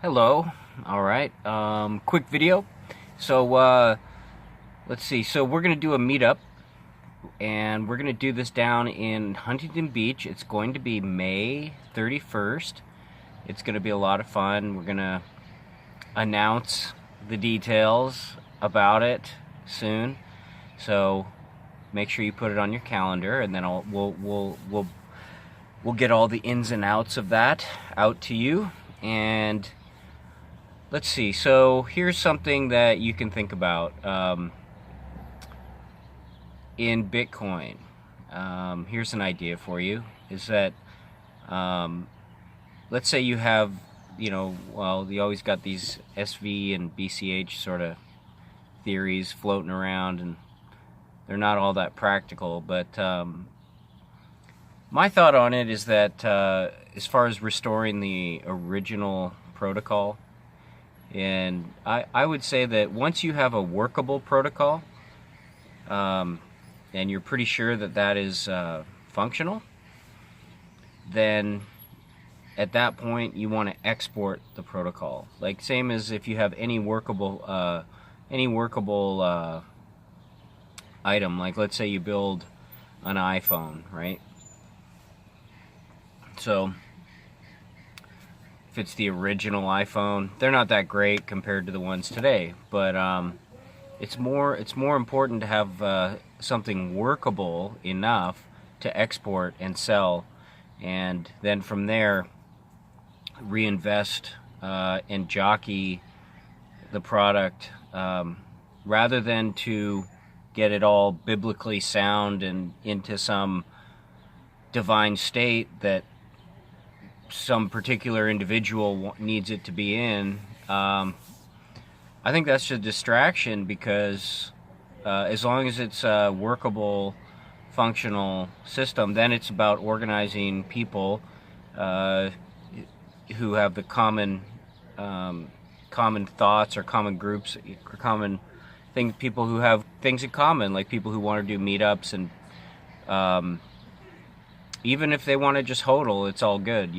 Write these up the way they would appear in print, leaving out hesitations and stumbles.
Hello. All right. Quick video. So let's see. So we're gonna do a meetup, and we're gonna do this down in Huntington Beach. It's going to be May 31st. It's gonna be a lot of fun. We're gonna announce the details about it soon. So make sure you put it on your calendar, and then we'll get all the ins and outs of that out to you. And let's see, so here's something that you can think about in Bitcoin. Here's an idea for you, is that let's say you have, well, you always got these SV and BCH sort of theories floating around, and they're not all that practical, but my thought on it is that as far as restoring the original protocol, and I would say that once you have a workable protocol, and you're pretty sure that that is functional, then at that point you want to export the protocol. Like same as if you have any workable item, like let's say you build an iPhone, right? So if it's the original iPhone, they're not that great compared to the ones today, but it's more important to have something workable enough to export and sell, and then from there reinvest and jockey the product, rather than to get it all biblically sound and into some divine state that some particular individual needs it to be in. I think that's a distraction, because as long as it's a workable, functional system, then it's about organizing people who have the common thoughts, or common groups, or common things, people who have things in common, like people who want to do meetups, and even if they want to just hodl, it's all good,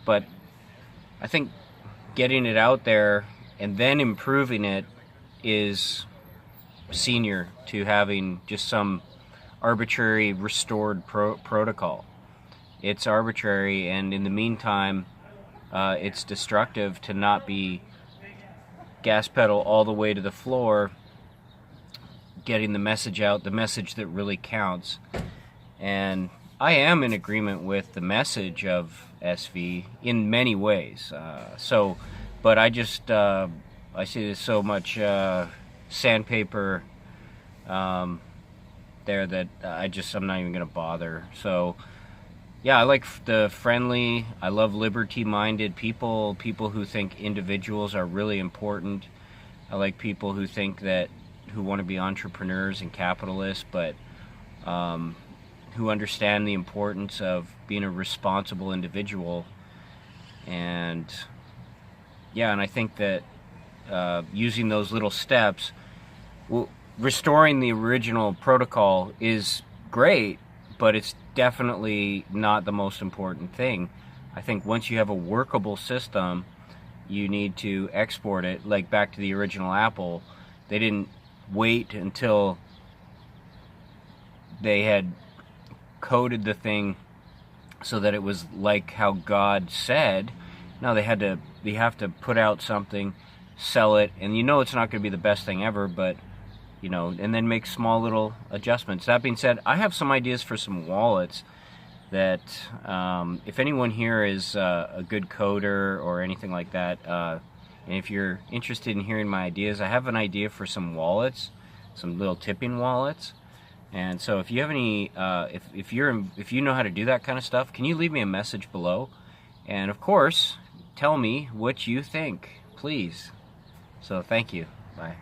but I think getting it out there and then improving it is senior to having just some arbitrary restored protocol. It's arbitrary, and in the meantime, it's destructive to not be gas pedal all the way to the floor, getting the message out, the message that really counts. And I am in agreement with the message of SV in many ways. But I just I see there's so much sandpaper there that I'm not even gonna bother. So yeah, I like the friendly, I love liberty-minded people who think individuals are really important. I like people who think that, who want to be entrepreneurs and capitalists, but who understand the importance of being a responsible individual. And yeah, and I think that using those little steps, restoring the original protocol is great, but it's definitely not the most important thing. I think once you have a workable system, you need to export it. Like back to the original Apple, they didn't wait until they had coded the thing so that it was like how God said. No, they have to put out something, sell it, and it's not going to be the best thing ever, but and then make small little adjustments. That being said, I have some ideas for some wallets that if anyone here is a good coder or anything like that, and if you're interested in hearing my ideas, I have an idea for some wallets, some little tipping wallets. And so if you have any, if you know how to do that kind of stuff, can you leave me a message below? And of course, tell me what you think, please. So thank you. Bye.